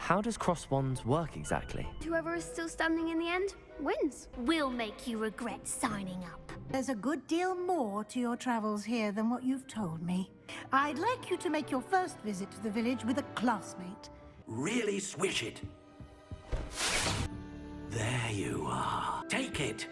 How does cross wands work exactly? Whoever is still standing in the end wins. We'll make you regret signing up. There's a good deal more to your travels here than what you've told me. I'd like you to make your first visit to the village with a classmate. Really swish it. There you are. Take it.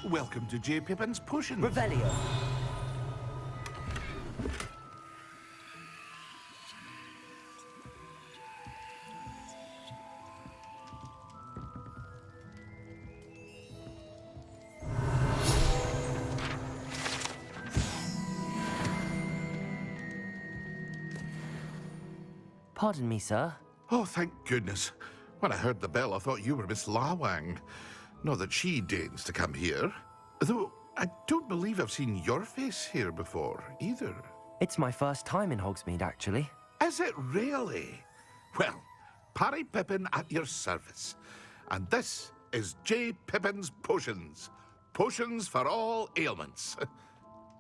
Welcome to J. Pippin's Potion. Revelio. Pardon me, sir. Oh, thank goodness. When I heard the bell, I thought you were Miss Lawang. Not that she deigns to come here. Though, I don't believe I've seen your face here before, either. It's my first time in Hogsmeade, actually. Is it really? Well, Parry Pippin at your service. And this is J. Pippin's Potions. Potions for all ailments.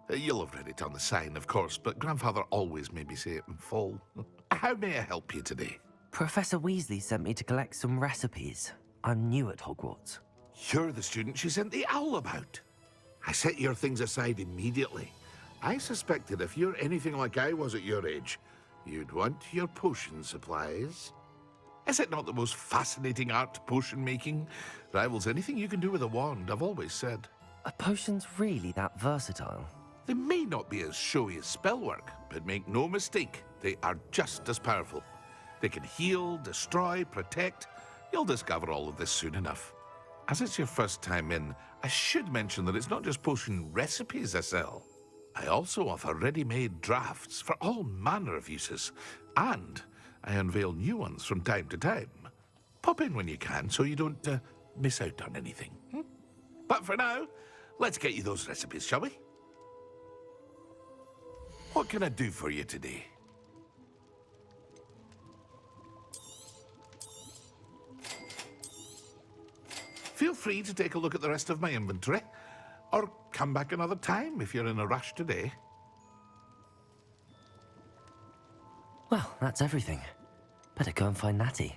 You'll have read it on the sign, of course, but Grandfather always made me say it in full. How may I help you today? Professor Weasley sent me to collect some recipes. I'm new at Hogwarts. You're the student she sent the owl about. I set your things aside immediately. I suspected if you're anything like I was at your age, you'd want your potion supplies. Is it not the most fascinating art, potion making? Rivals anything you can do with a wand, I've always said. Are potions really that versatile? They may not be as showy as spellwork, but make no mistake, they are just as powerful. They can heal, destroy, protect. You'll discover all of this soon enough. As it's your first time in, I should mention that it's not just potion recipes I sell. I also offer ready-made drafts for all manner of uses, and I unveil new ones from time to time. Pop in when you can so you don't miss out on anything. But for now, let's get you those recipes, shall we? What can I do for you today? Feel free to take a look at the rest of my inventory, or come back another time if you're in a rush today. Well, that's everything. Better go and find Natty.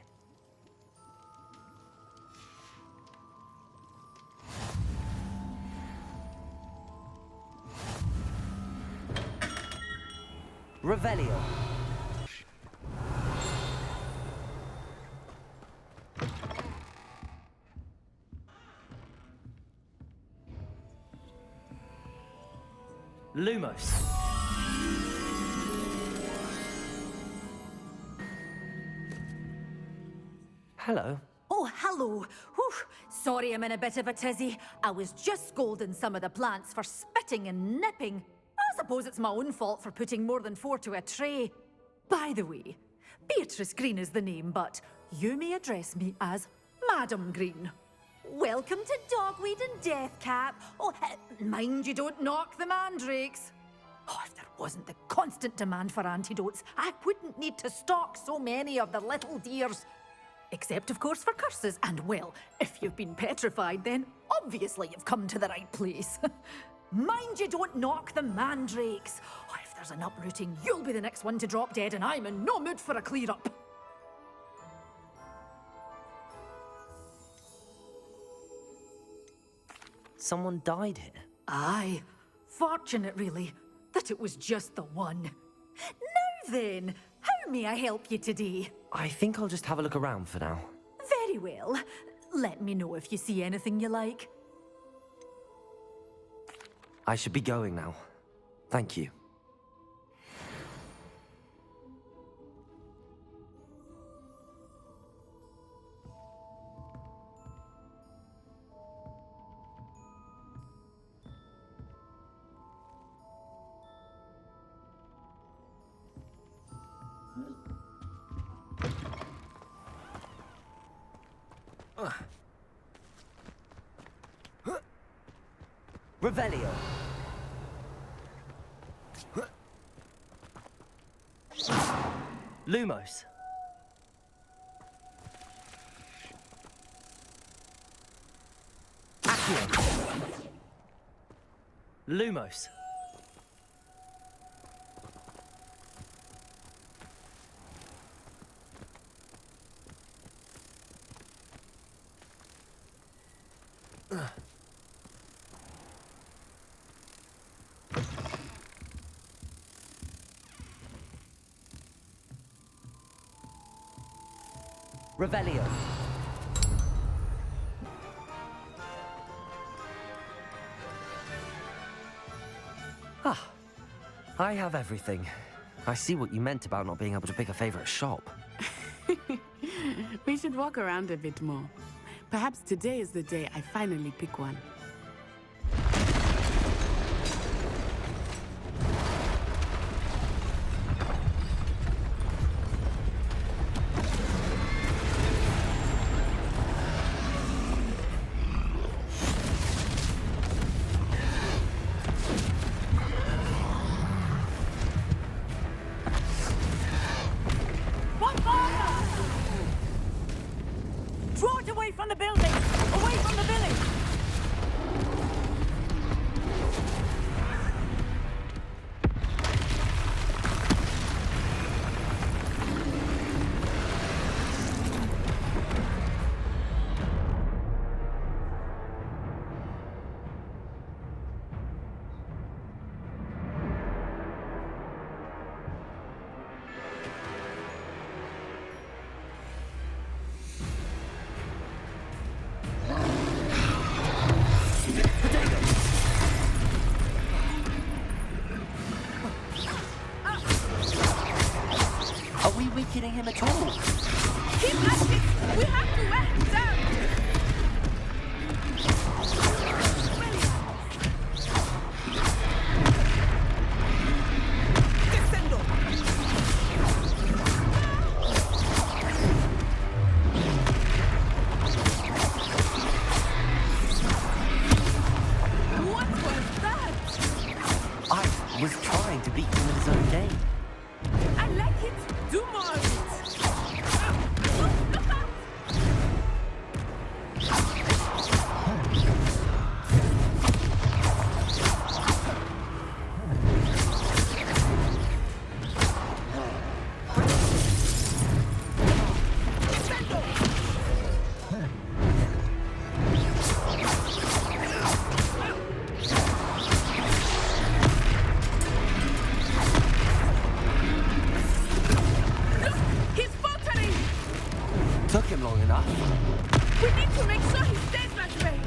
Revelio. Lumos. Hello. Oh, hello. Whew. Sorry I'm in a bit of a tizzy. I was just scolding some of the plants for spitting and nipping. I suppose it's my own fault for putting more than 4 to a tray. By the way, Beatrice Green is the name, but you may address me as Madam Green. Welcome to Dogweed and Deathcap. Oh, mind you don't knock the mandrakes. Oh, if there wasn't the constant demand for antidotes, I wouldn't need to stock so many of the little dears. Except, of course, for curses. And, well, if you've been petrified, then obviously you've come to the right place. Mind you don't knock the mandrakes. Oh, if there's an uprooting, you'll be the next one to drop dead, and I'm in no mood for a clear-up. Someone died here. Aye. Fortunate, really, that it was just the one. Now then, how may I help you today? I think I'll just have a look around for now. Very well. Let me know if you see anything you like. I should be going now. Thank you. Revelio. Lumos. Lumos. Revelio. Ah, I have everything. I see what you meant about not being able to pick a favorite shop. We should walk around a bit more. Perhaps today is the day I finally pick one. Draw it away from the building! Away from the village! Are we weakening him at all? Keep at it! We have to wear him down! What was that? I was trying to beat him in his own game. I like it! Do more of it! Look out! He's faltering! Took him long enough. We need to make sure he stays that way!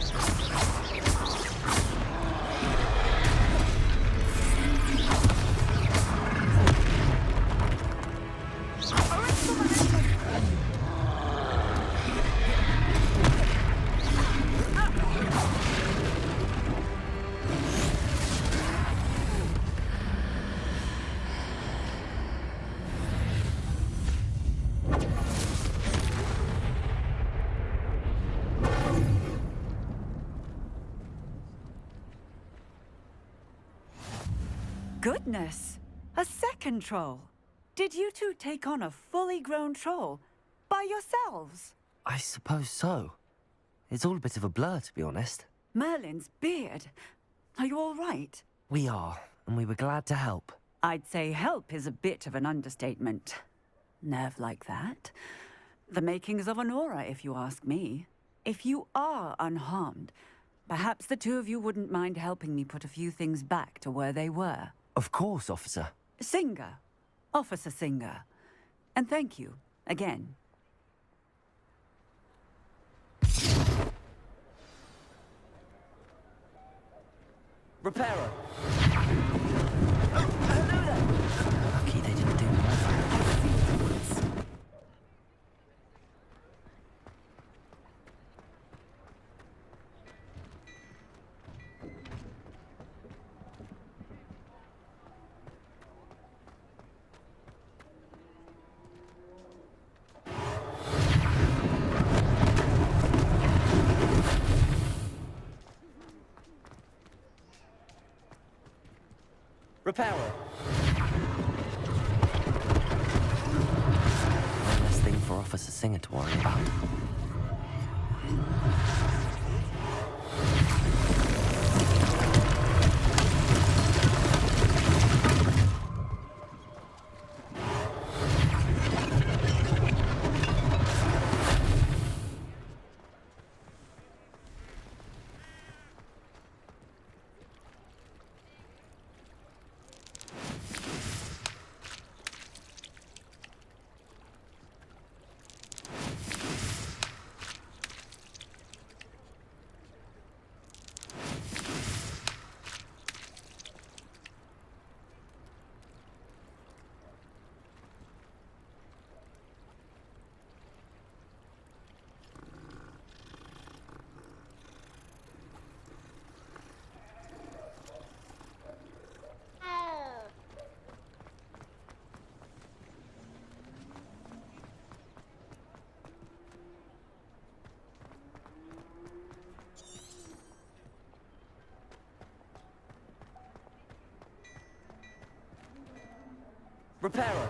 Goodness! A second troll! Did you two take on a fully grown troll? By yourselves? I suppose so. It's all a bit of a blur, to be honest. Merlin's beard. Are you all right? We are, and we were glad to help. I'd say help is a bit of an understatement. Nerve like that. The makings of an aura, if you ask me. If you are unharmed, perhaps the two of you wouldn't mind helping me put a few things back to where they were. Of course, officer. Singer. Officer Singer. And thank you, again. Repairer. Lucky they didn't do more. Repairer. One less thing for Officer Singer to worry about. Repairer.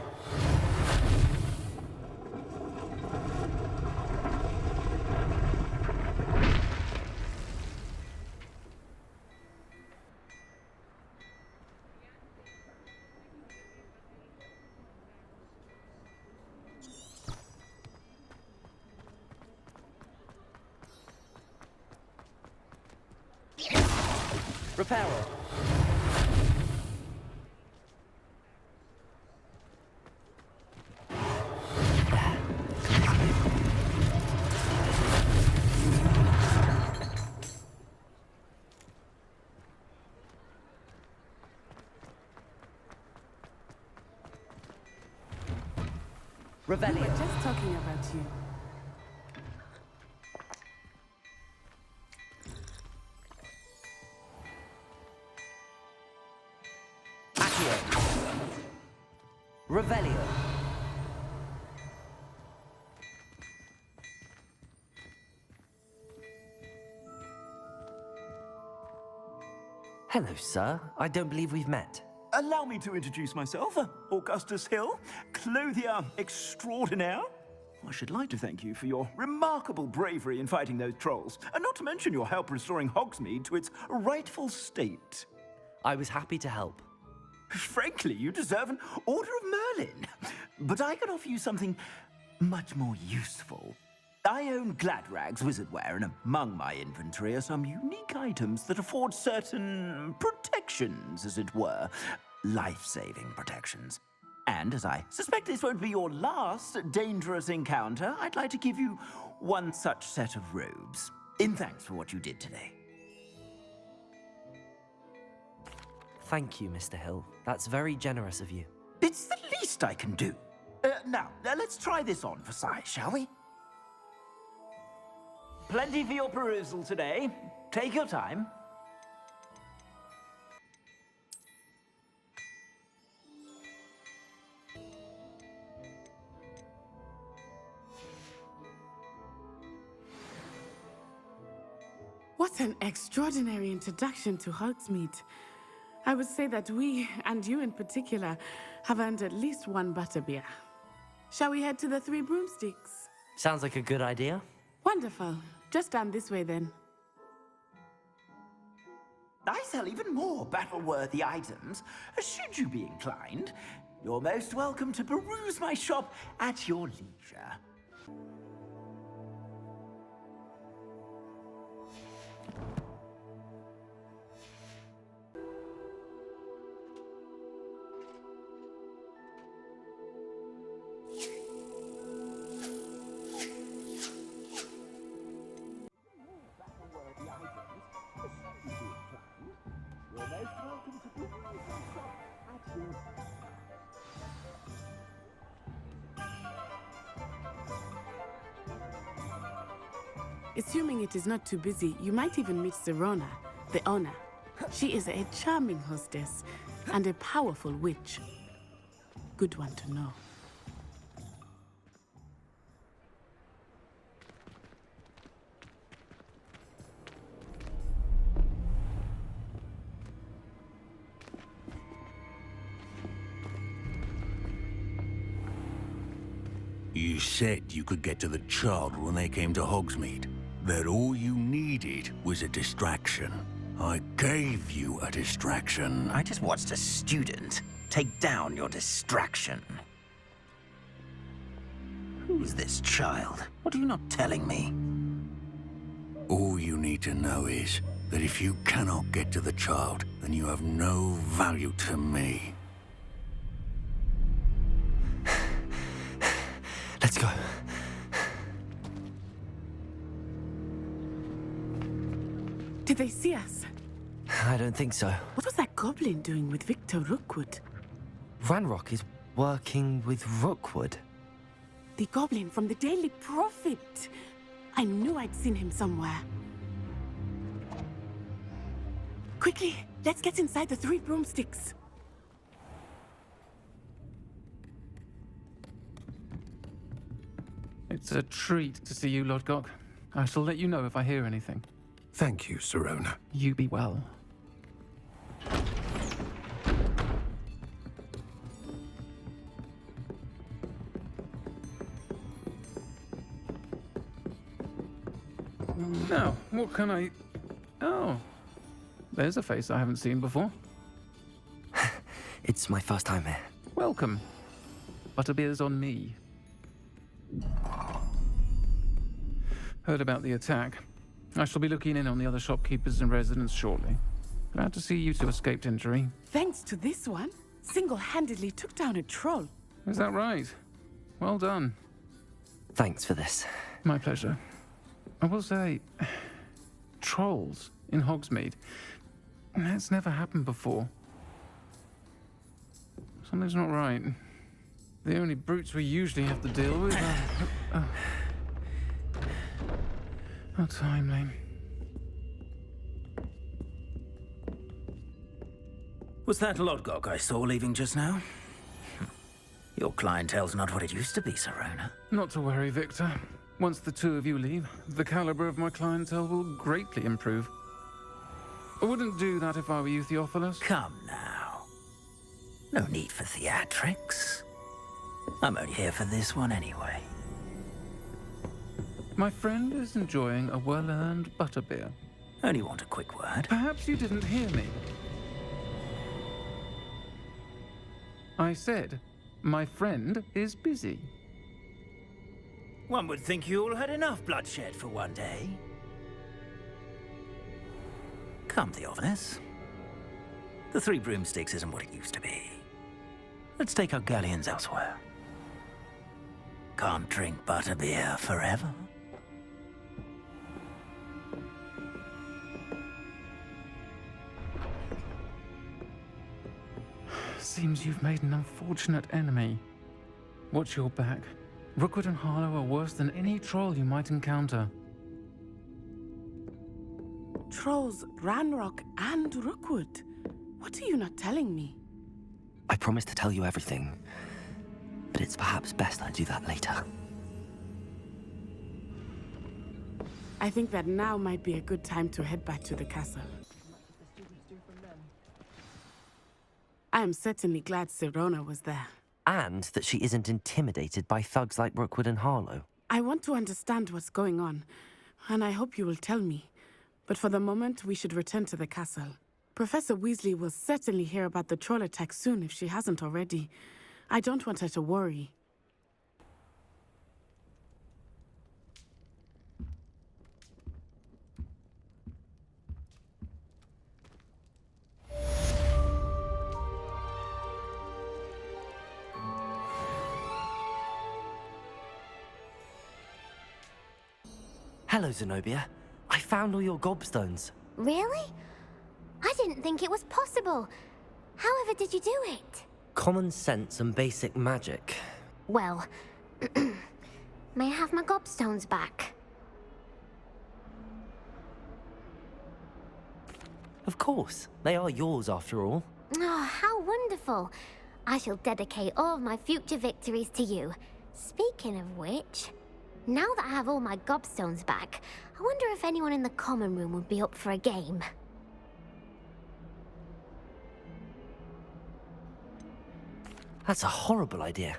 Repairer. We were Revelio. just talking about you. Accio. Revelio. Hello, sir. I don't believe we've met. Allow me to introduce myself, Augustus Hill, clothier extraordinaire. I should like to thank you for your remarkable bravery in fighting those trolls, and not to mention your help restoring Hogsmeade to its rightful state. I was happy to help. Frankly, you deserve an Order of Merlin. But I can offer you something much more useful. I own Gladrag's wizardware, and among my inventory are some unique items that afford certain protections, as it were. Life-saving protections. And as I suspect this won't be your last dangerous encounter, I'd like to give you one such set of robes, in thanks for what you did today. Thank you, Mr. Hill. That's very generous of you. It's the least I can do. Now, let's try this on for size, shall we? Plenty for your perusal today. Take your time. What an extraordinary introduction to Hogsmeade. I would say that we, and you in particular, have earned at least one butterbeer. Shall we head to the Three Broomsticks? Sounds like a good idea. Wonderful. Just down this way then. I sell even more battle-worthy items. Should you be inclined, you're most welcome to peruse my shop at your leisure. Assuming it is not too busy, you might even meet Serona, the owner. She is a charming hostess and a powerful witch. Good one to know. You said you could get to the child when they came to Hogsmeade. That all you needed was a distraction. I gave you a distraction. I just watched a student take down your distraction. Who's this child? What are you not telling me? All you need to know is that if you cannot get to the child, then you have no value to me. Let's go. Did they see us? I don't think so. What was that goblin doing with Victor Rookwood? Ranrock is working with Rookwood. The goblin from the Daily Prophet. I knew I'd seen him somewhere. Quickly, let's get inside the Three Broomsticks. It's a treat to see you, Lodgok. I shall let you know if I hear anything. Thank you, Serona. You be well. Now, what can I... Oh, there's a face I haven't seen before. It's my first time here. Welcome. Butterbeer's on me. Heard about the attack. I shall be looking in on the other shopkeepers and residents shortly. Glad to see you two escaped injury. Thanks to this one, single-handedly took down a troll. Is that right? Well done. Thanks for this. My pleasure. I will say, trolls in Hogsmeade. That's never happened before. Something's not right. The only brutes we usually have to deal with are... How timely. Was that Lodgok I saw leaving just now? Your clientele's not what it used to be, Serona. Not to worry, Victor. Once the two of you leave, the caliber of my clientele will greatly improve. I wouldn't do that if I were you, Theophilus. Come now. No need for theatrics. I'm only here for this one anyway. My friend is enjoying a well-earned butterbeer. Only want a quick word. Perhaps you didn't hear me. I said, my friend is busy. One would think you all had enough bloodshed for one day. Come, Theophilus. The Three Broomsticks isn't what it used to be. Let's take our galleons elsewhere. Can't drink butterbeer forever. Seems you've made an unfortunate enemy. Watch your back. Rookwood and Harlow are worse than any troll you might encounter. Trolls, Ranrock, and Rookwood. What are you not telling me? I promise to tell you everything, but it's perhaps best I do that later. I think that now might be a good time to head back to the castle. I am certainly glad Serona was there. And that she isn't intimidated by thugs like Rookwood and Harlow. I want to understand what's going on, and I hope you will tell me. But for the moment, we should return to the castle. Professor Weasley will certainly hear about the troll attack soon if she hasn't already. I don't want her to worry. Hello, Zenobia. I found all your gobstones. Really? I didn't think it was possible. However did you do it? Common sense and basic magic. Well, may I have my gobstones back? Of course. They are yours, after all. Oh, how wonderful. I shall dedicate all of my future victories to you. Speaking of which, now that I have all my gobstones back, I wonder if anyone in the common room would be up for a game. That's a horrible idea.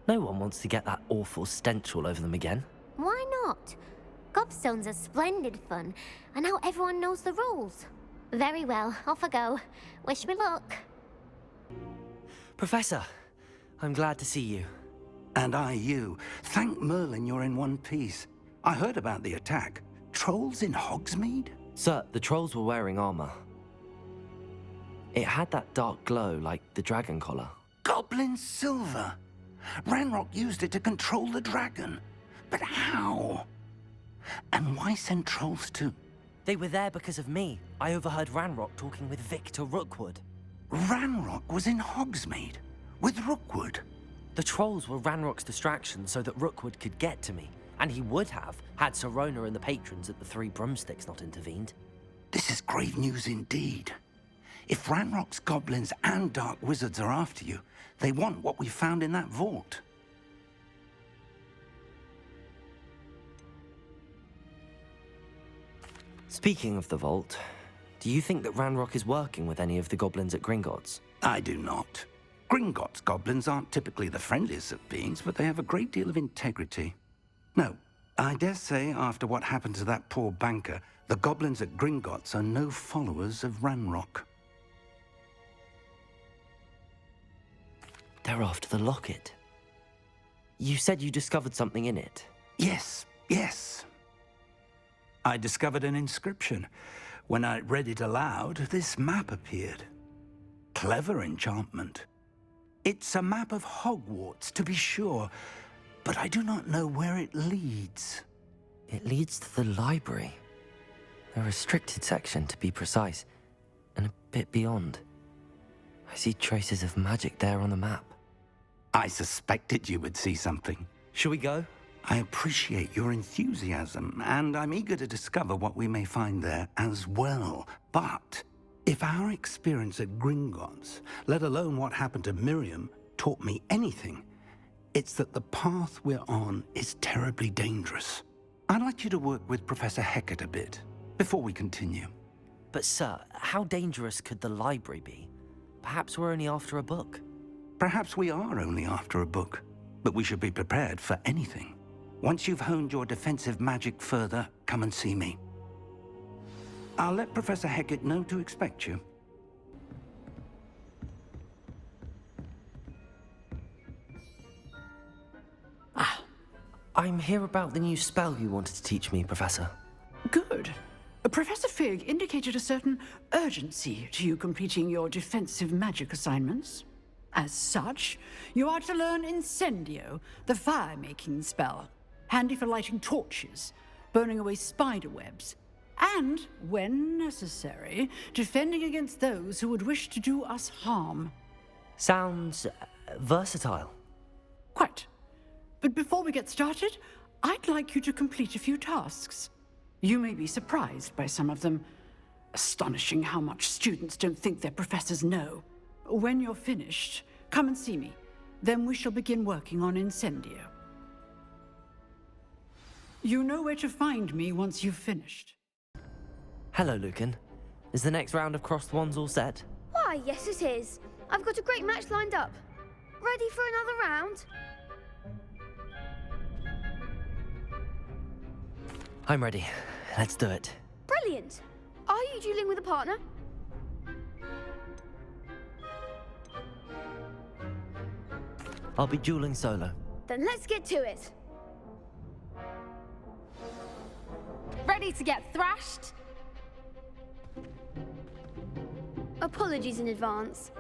No one wants to get that awful stench all over them again. Why not? Gobstones are splendid fun, and now everyone knows the rules. Very well, off I go. Wish me luck. Professor, I'm glad to see you. And I you. Thank Merlin you're in one piece. I heard about the attack. Trolls in Hogsmeade? Sir, the trolls were wearing armor. It had that dark glow like the dragon collar. Goblin silver. Ranrock used it to control the dragon. But how? And why send trolls too? They were there because of me. I overheard Ranrock talking with Victor Rookwood. Ranrock was in Hogsmeade with Rookwood. The trolls were Ranrock's distraction so that Rookwood could get to me. And he would have, had Serona and the patrons at the Three Broomsticks not intervened. This is grave news indeed. If Ranrock's goblins and dark wizards are after you, they want what we found in that vault. Speaking of the vault, do you think that Ranrock is working with any of the goblins at Gringotts? I do not. Gringotts goblins aren't typically the friendliest of beings, but they have a great deal of integrity. No, I dare say, after what happened to that poor banker, the goblins at Gringotts are no followers of Ranrock. They're after the locket. You said you discovered something in it. Yes, yes. I discovered an inscription. When I read it aloud, this map appeared. Clever enchantment. It's a map of Hogwarts, to be sure, but I do not know where it leads. It leads to the library. The restricted section, to be precise, and a bit beyond. I see traces of magic there on the map. I suspected you would see something. Shall we go? I appreciate your enthusiasm, and I'm eager to discover what we may find there as well. But if our experience at Gringotts, let alone what happened to Miriam, taught me anything, it's that the path we're on is terribly dangerous. I'd like you to work with Professor Hecat a bit before we continue. But sir, how dangerous could the library be? Perhaps we're only after a book. Perhaps we are only after a book, but we should be prepared for anything. Once you've honed your defensive magic further, come and see me. I'll let Professor Hecat know to expect you. I'm here about the new spell you wanted to teach me, Professor. Good. Professor Fig indicated a certain urgency to you completing your defensive magic assignments. As such, you are to learn Incendio, the fire-making spell, handy for lighting torches, burning away spider webs, and, when necessary, defending against those who would wish to do us harm. Sounds versatile. Quite. But before we get started, I'd like you to complete a few tasks. You may be surprised by some of them. Astonishing how much students don't think their professors know. When you're finished, come and see me. Then we shall begin working on Incendio. You know where to find me once you've finished. Hello, Lucan. Is the next round of crossed wands all set? Why, yes it is. I've got a great match lined up. Ready for another round? I'm ready. Let's do it. Brilliant. Are you dueling with a partner? I'll be dueling solo. Then let's get to it. Ready to get thrashed? Apologies in advance.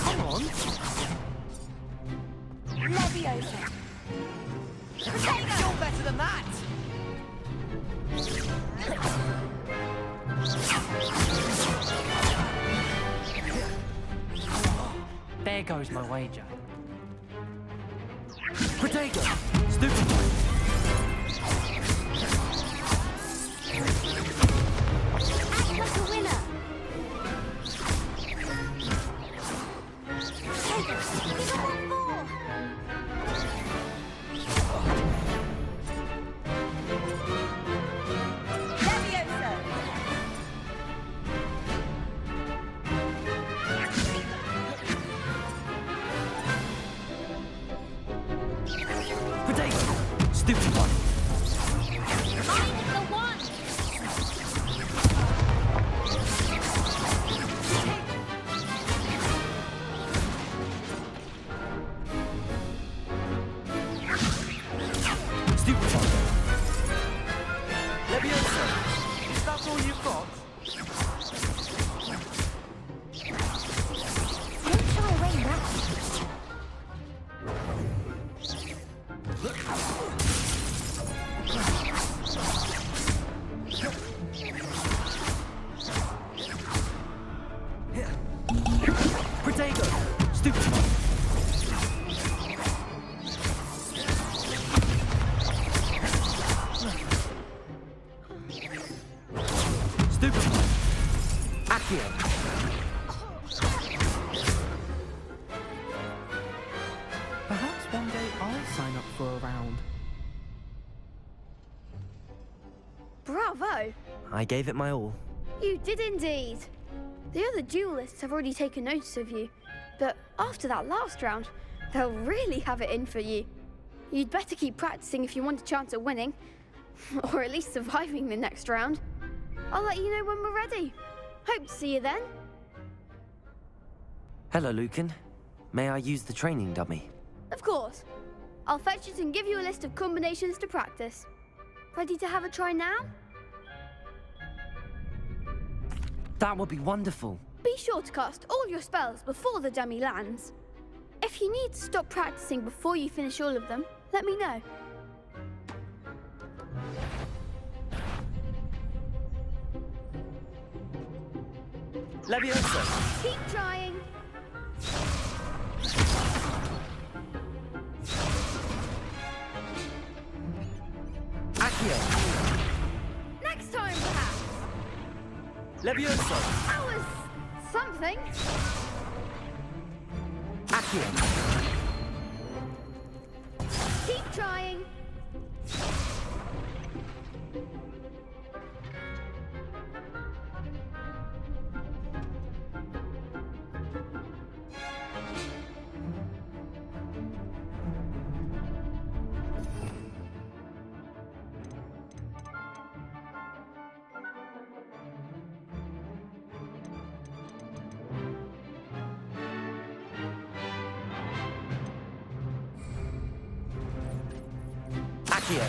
Come on. Leviosa. You're better than that. There goes my wager. Protego! Stupefy! Act like a winner. Stupid one. Find the one. Stupid one. Leviosa. Is that all you've got? Don't shy away now. Protego. Stupid one. Stupid one. Accio. Perhaps one day I'll sign up for a round. Bravo! I gave it my all. You did indeed. The other duelists have already taken notice of you, but after that last round, they'll really have it in for you. You'd better keep practicing if you want a chance at winning, or at least surviving the next round. I'll let you know when we're ready. Hope to see you then. Hello, Lucan. May I use the training dummy? Of course. I'll fetch it and give you a list of combinations to practice. Ready to have a try now? That would be wonderful. Be sure to cast all your spells before the dummy lands. If you need to stop practicing before you finish all of them, let me know. Leviosa! Keep trying. Accio! Next time, perhaps. Leviosa! That was something. Accio! Keep trying. Accio!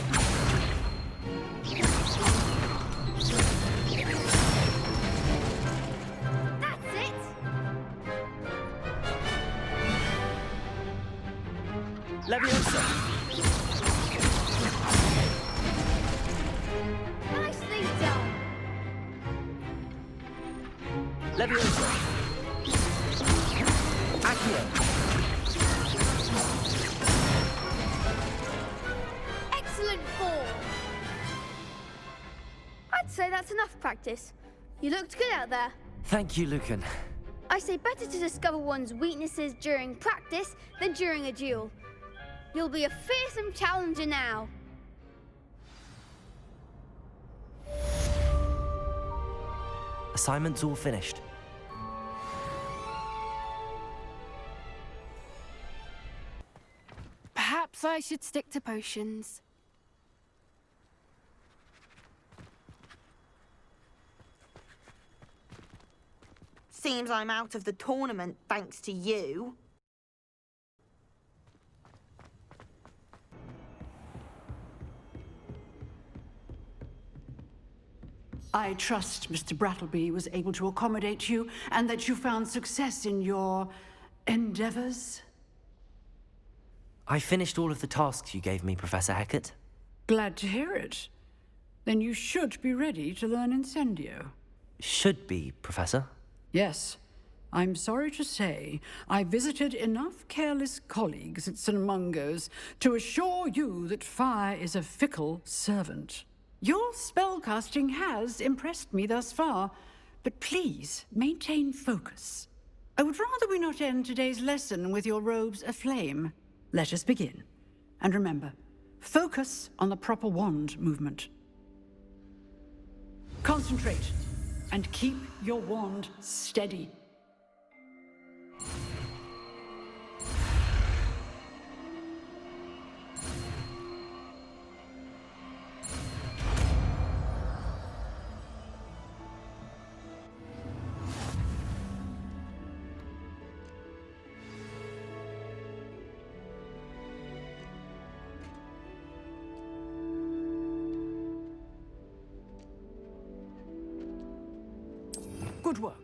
That's it. Leviosa! Nicely done. Leviosa! Accio! Excellent form. I'd say that's enough practice. You looked good out there. Thank you, Lucan. I say better to discover one's weaknesses during practice than during a duel. You'll be a fearsome challenger now. Assignment's all finished. Perhaps I should stick to potions. Seems I'm out of the tournament thanks to you. I trust Mr. Brattleby was able to accommodate you and that you found success in your endeavors. I finished all of the tasks you gave me, Professor Hecat. Glad to hear it. Then you should be ready to learn Incendio. Should be, Professor. Yes. I'm sorry to say, I visited enough careless colleagues at St. Mungo's to assure you that fire is a fickle servant. Your spellcasting has impressed me thus far, but please maintain focus. I would rather we not end today's lesson with your robes aflame. Let us begin. And remember, focus on the proper wand movement. Concentrate, and keep your wand steady. Good work.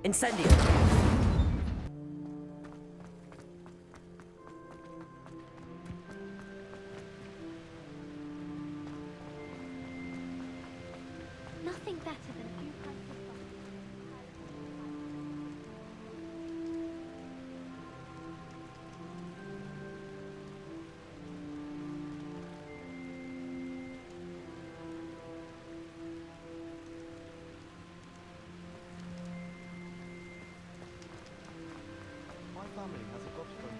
Incendio! nothing better than a few pints of fun. My family has a gobstone.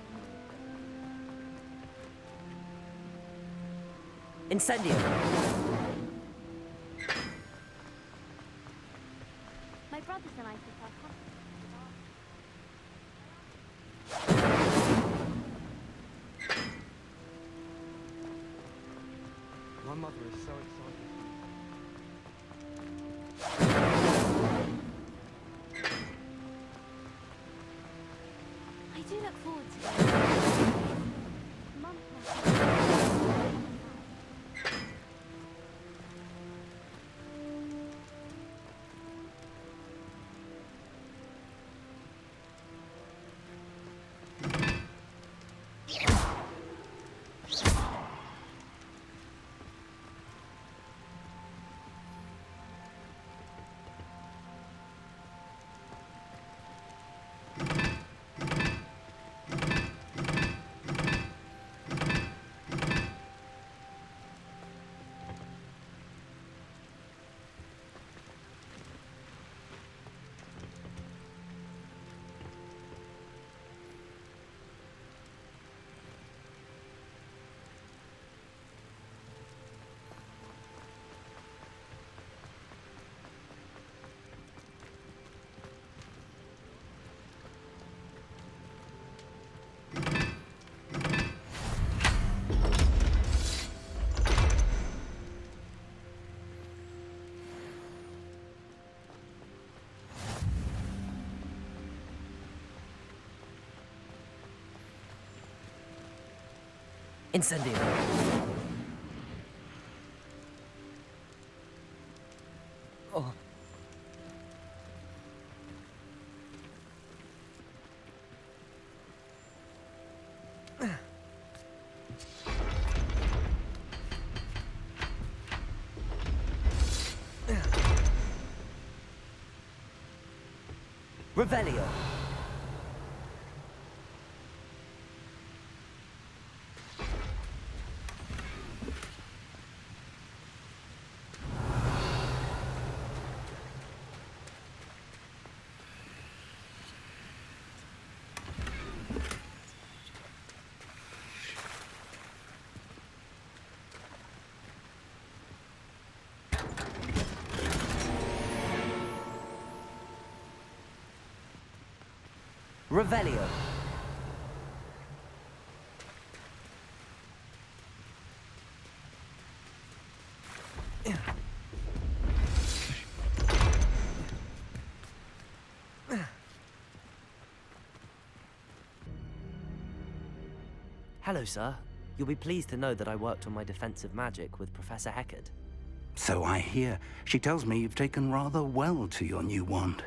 Incendio! My brothers and I took our company. My mother is so excited. I do look forward to it. Mum Incendio! Oh. Revelio! Revelio. Hello, sir. You'll be pleased to know that I worked on my defensive magic with Professor Heckard. So I hear. She tells me you've taken rather well to your new wand.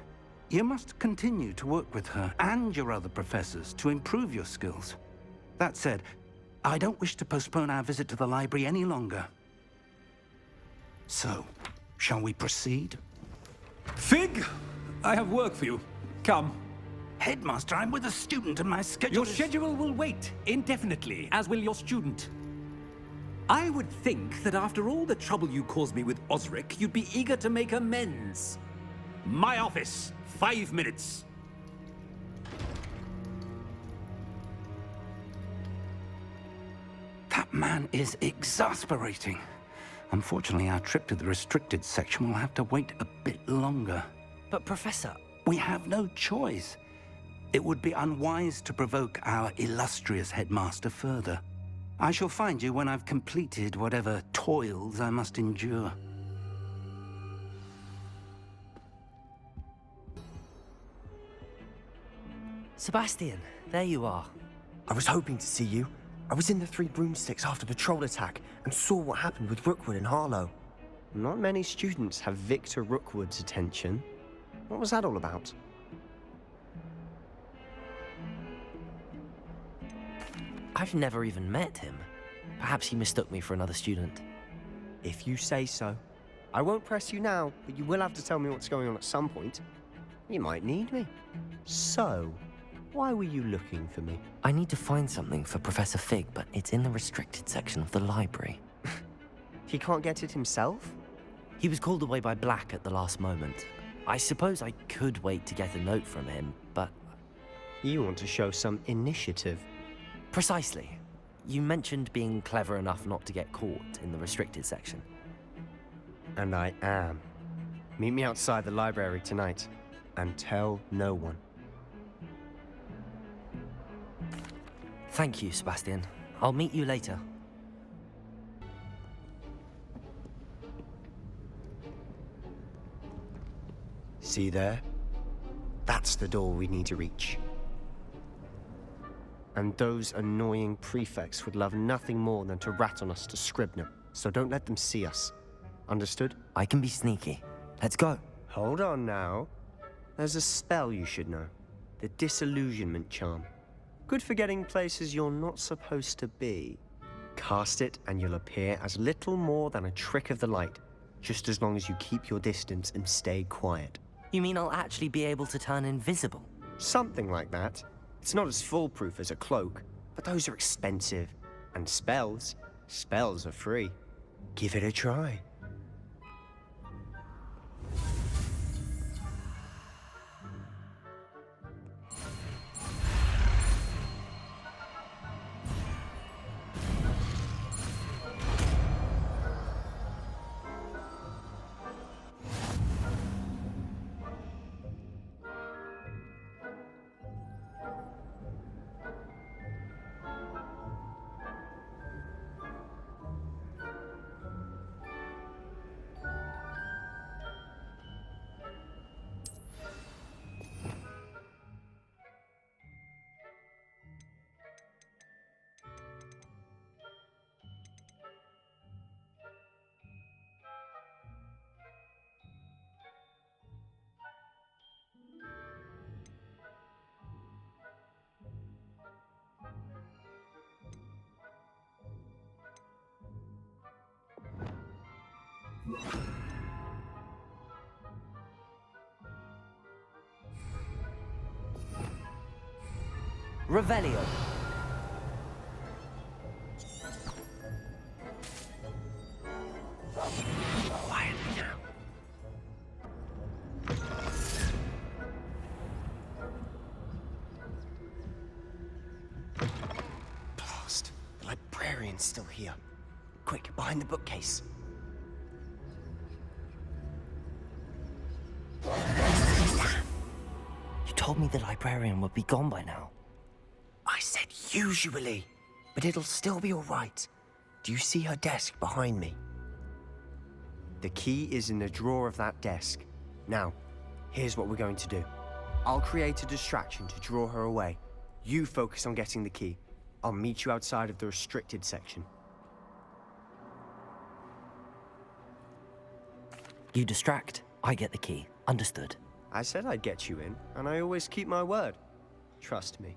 You must continue to work with her and your other professors to improve your skills. That said, I don't wish to postpone our visit to the library any longer. So, shall we proceed? Fig! I have work for you. Come. Headmaster, I'm with a student and my schedule Your schedule will wait indefinitely, as will your student. I would think that after all the trouble you caused me with Osric, you'd be eager to make amends. My office, 5 minutes. That man is exasperating. Unfortunately, our trip to the restricted section will have to wait a bit longer. But, Professor... We have no choice. It would be unwise to provoke our illustrious headmaster further. I shall find you when I've completed whatever toils I must endure. Sebastian, there you are. I was hoping to see you. I was in the Three Broomsticks after the troll attack and saw what happened with Rookwood and Harlow. Not many students have Victor Rookwood's attention. What was that all about? I've never even met him. Perhaps he mistook me for another student. If you say so. I won't press you now, but you will have to tell me what's going on at some point. You might need me. So, why were you looking for me? I need to find something for Professor Fig, but it's in the restricted section of the library. He can't get it himself? He was called away by Black at the last moment. I suppose I could wait to get a note from him, but... You want to show some initiative. Precisely. You mentioned being clever enough not to get caught in the restricted section. And I am. Meet me outside the library tonight, and tell no one. Thank you, Sebastian. I'll meet you later. See there? That's the door we need to reach. And those annoying prefects would love nothing more than to rat on us to Scribner, so don't let them see us. Understood? I can be sneaky. Let's go. Hold on now. There's a spell you should know. The Disillusionment Charm. Good for getting places you're not supposed to be. Cast it and you'll appear as little more than a trick of the light, just as long as you keep your distance and stay quiet. You mean I'll actually be able to turn invisible? Something like that. It's not as foolproof as a cloak, but those are expensive. And spells are free. Give it a try. Revelio. Quietly now. Blast. The librarian's still here. Quick, behind the bookcase. You told me the librarian would be gone by now. I said usually, but it'll still be all right. Do you see her desk behind me? The key is in the drawer of that desk. Now, here's what we're going to do. I'll create a distraction to draw her away. You focus on getting the key. I'll meet you outside of the restricted section. You distract, I get the key. Understood. I said I'd get you in, and I always keep my word. Trust me.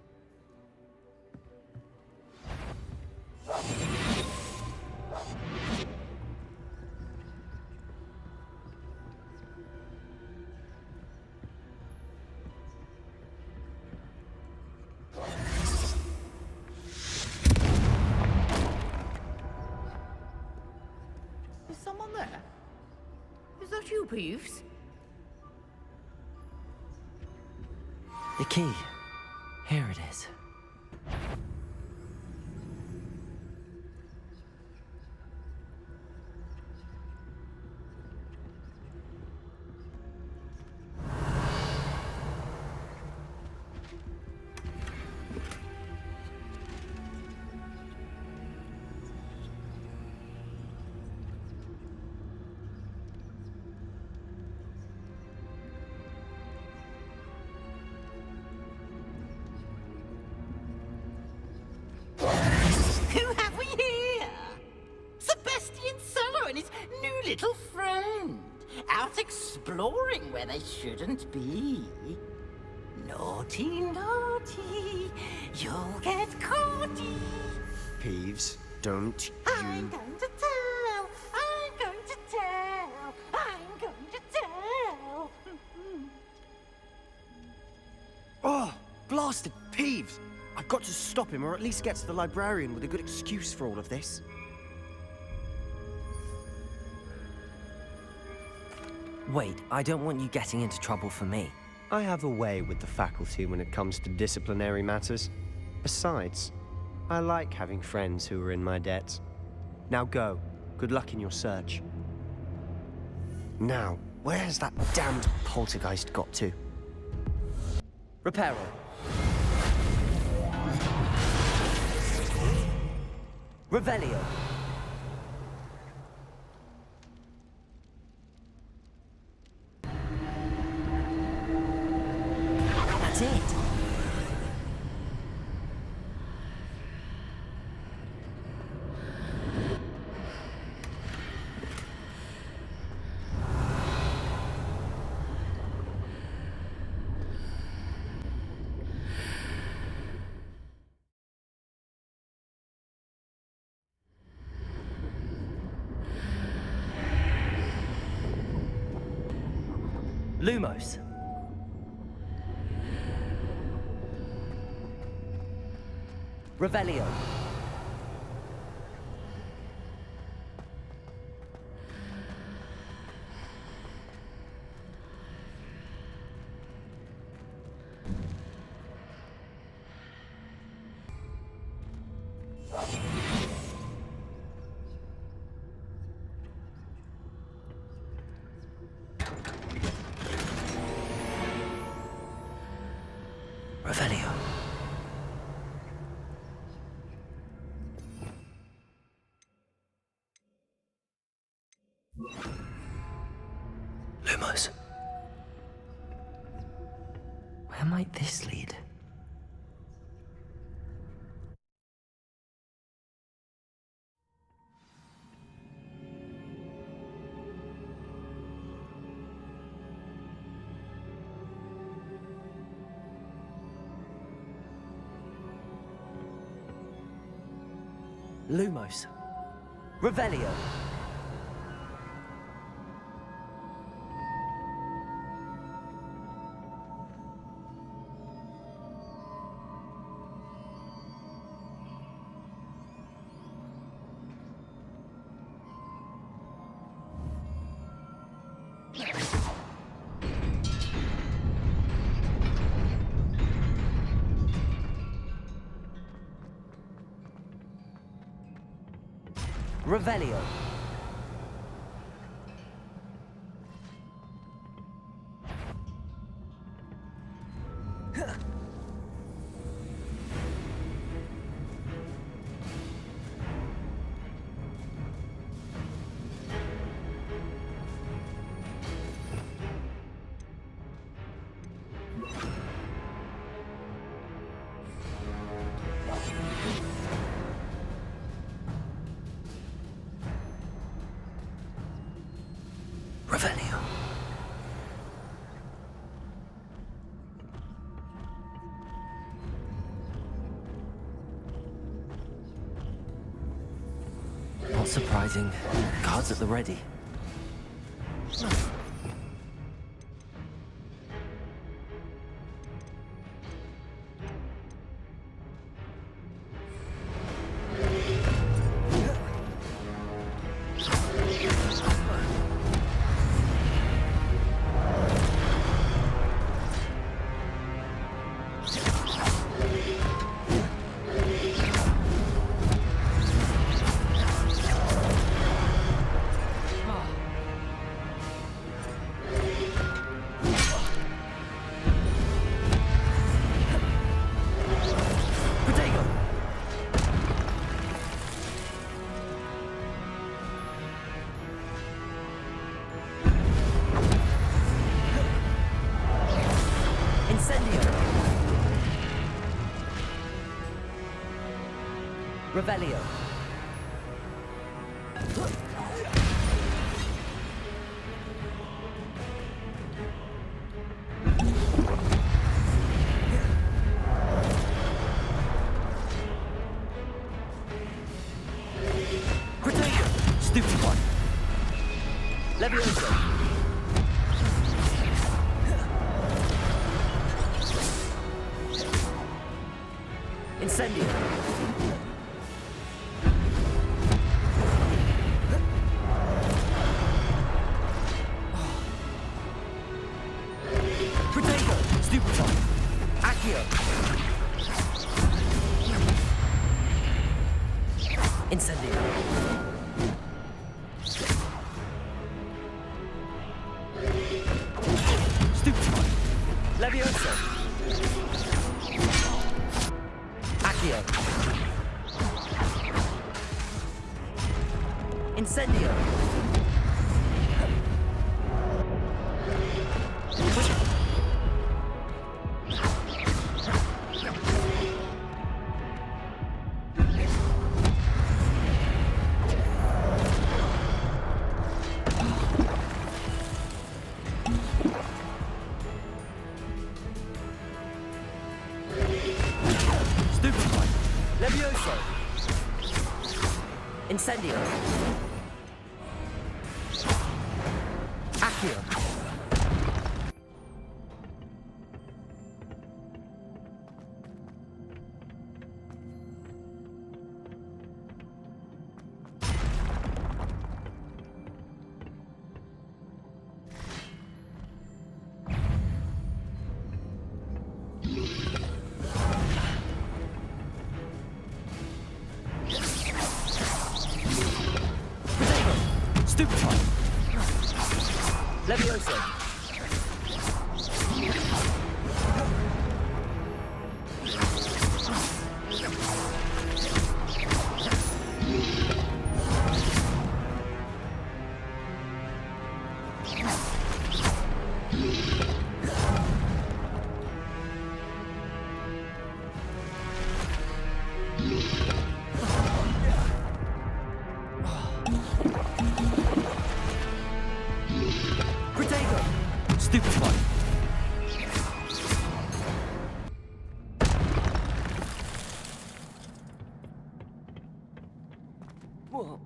Is someone there? Is that you, Peeves? The key. Here it is. Who have we here? Sebastian Solo and his new little friend. Out exploring where they shouldn't be. Naughty, naughty, you'll get caughty. Peeves, don't you... I'm going to tell, bastard Peeves! I've got to stop him, or at least get to the librarian with a good excuse for all of this. Wait, I don't want you getting into trouble for me. I have a way with the faculty when it comes to disciplinary matters. Besides, I like having friends who are in my debt. Now go. Good luck in your search. Now, where has that damned poltergeist got to? Reparo. Revelio. That's it. Lumos. Revelio. Revelio. Lumos. Where might this lead? Lumos. Revelio. Revelio. Revelio. Not surprising. Guards at the ready. Revelio. Protego. Stupid one. Levioso. Incendio. Protego. Stupefy. Accio. Incendio. Stupefy. Levioso. Accio. Incendio. Stupefy. Levioso. Incendio. Accio. Stupefy. Levioso. Protego. Stupefy. Whoa.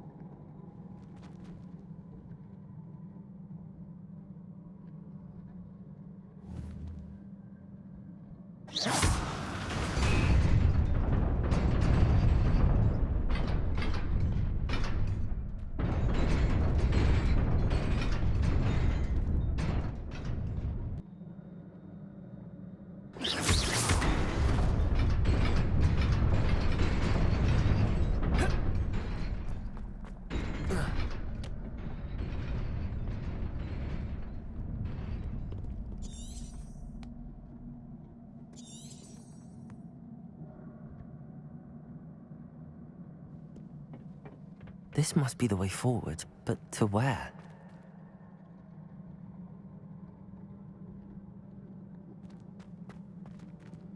This must be the way forward, but to where?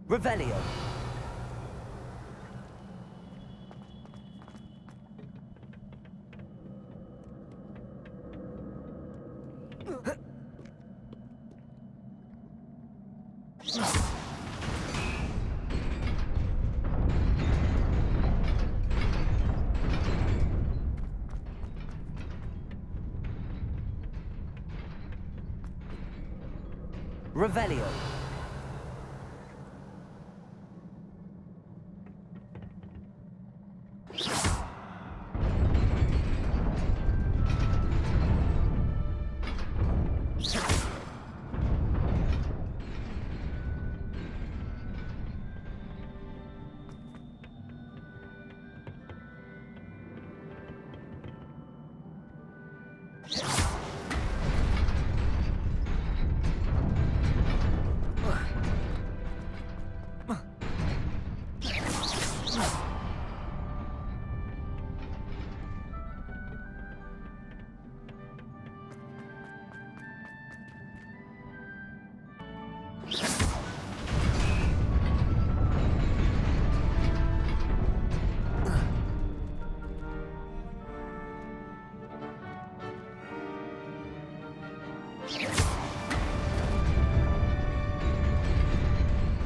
Revelio. Revelio.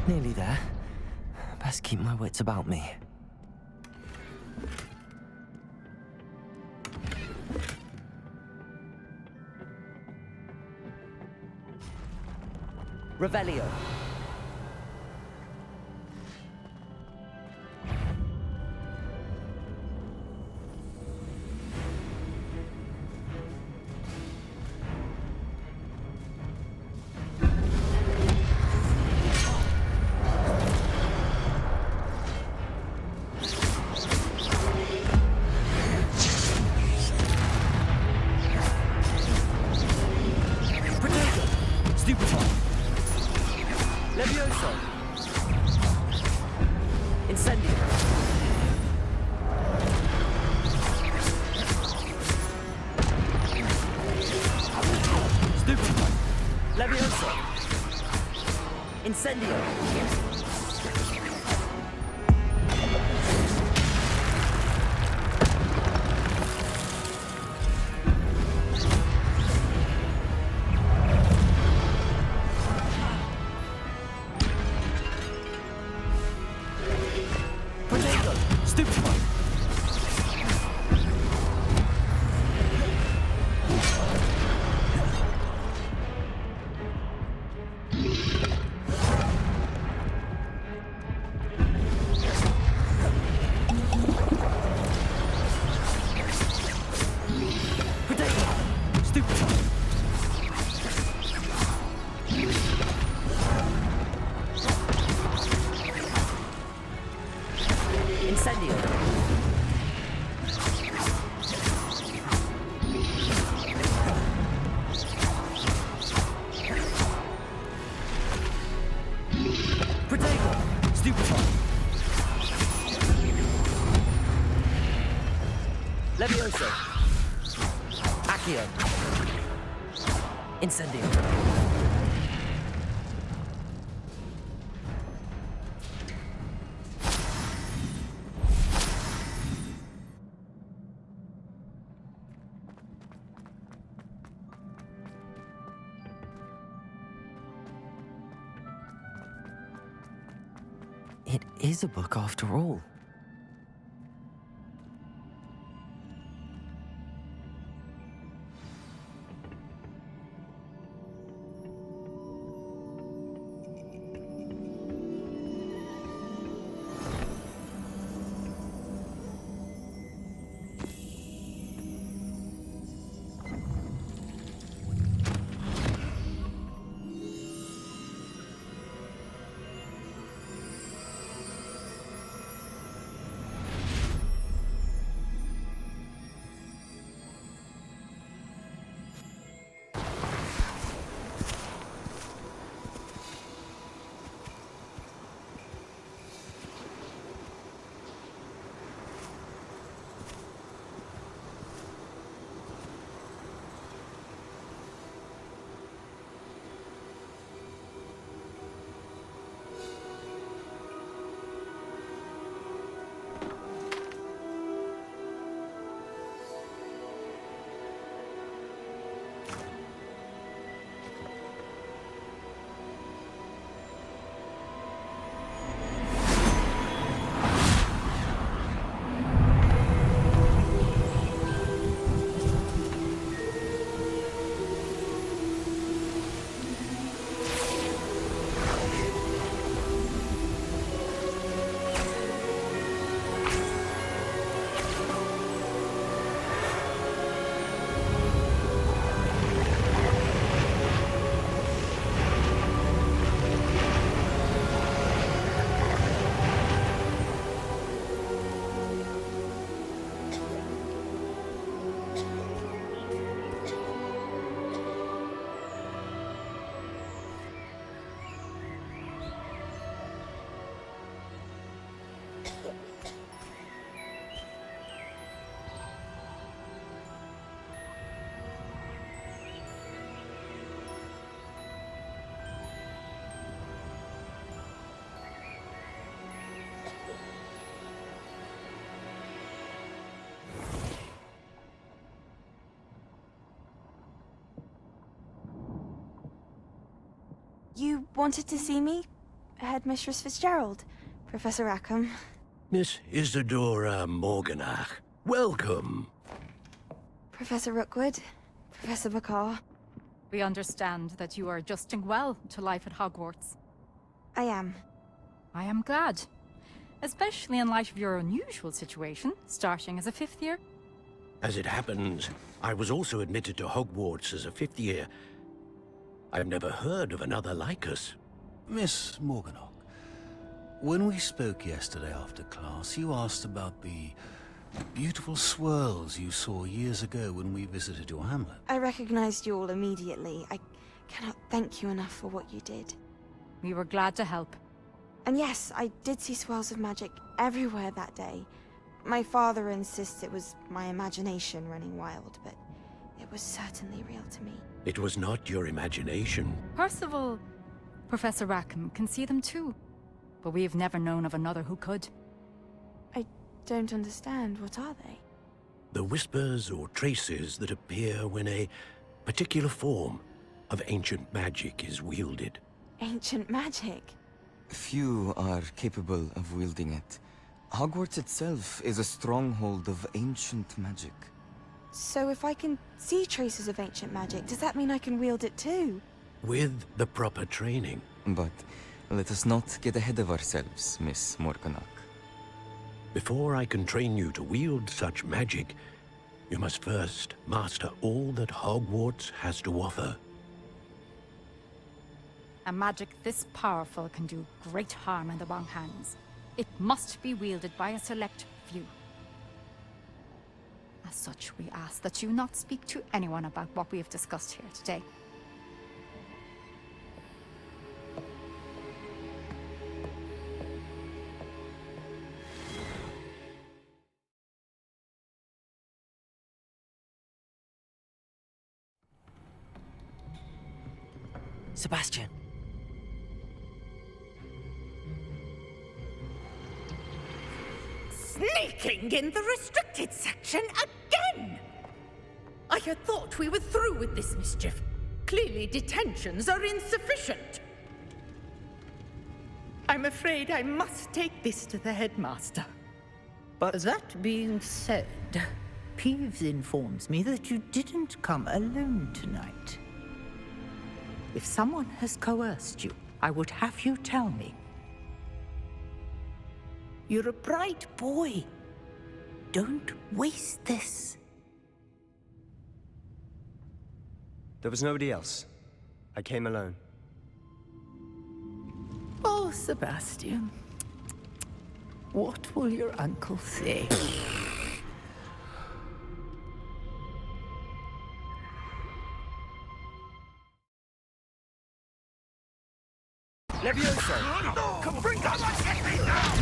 Nearly there. Best keep my wits about me. Revelio. Stupefy. Levioso. Incendio. Stupefy. Levioso. Incendio. Levioso. Accio. Incendio. It is a book after all. You wanted to see me? Headmistress Fitzgerald, Professor Rackham. Miss Isadora Morganach, welcome. Professor Rookwood, Professor Bakar. We understand that you are adjusting well to life at Hogwarts. I am. I am glad. Especially in light of your unusual situation, starting as a 5th year. As it happens, I was also admitted to Hogwarts as a 5th year. I've never heard of another like us. Miss Morganach, when we spoke yesterday after class, you asked about the beautiful swirls you saw years ago when we visited your hamlet. I recognized you all immediately. I cannot thank you enough for what you did. We were glad to help. And yes, I did see swirls of magic everywhere that day. My father insists it was my imagination running wild, but it was certainly real to me. It was not your imagination. Percival, Professor Rackham can see them too. But we've never known of another who could. I don't understand. What are they? The whispers or traces that appear when a particular form of ancient magic is wielded. Ancient magic? Few are capable of wielding it. Hogwarts itself is a stronghold of ancient magic. So if I can see traces of ancient magic, does that mean I can wield it too? With the proper training. But let us not get ahead of ourselves, Miss Morganach. Before I can train you to wield such magic, you must first master all that Hogwarts has to offer. A magic this powerful can do great harm in the wrong hands. It must be wielded by a select few. As such, we ask that you not speak to anyone about what we have discussed here today. Sebastian. Sneaking in the restricted section again! I had thought we were through with this mischief. Clearly detentions are insufficient. I'm afraid I must take this to the headmaster. But that being said, Peeves informs me that you didn't come alone tonight. If someone has coerced you, I would have you tell me. You're a bright boy. Don't waste this. There was nobody else. I came alone. Oh, Sebastian. What will your uncle say? Levioso! Come bring us! Get me now!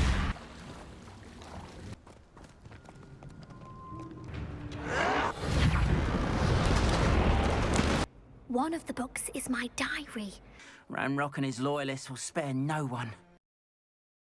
One of the books is my diary. Ranrock and his loyalists will spare no one.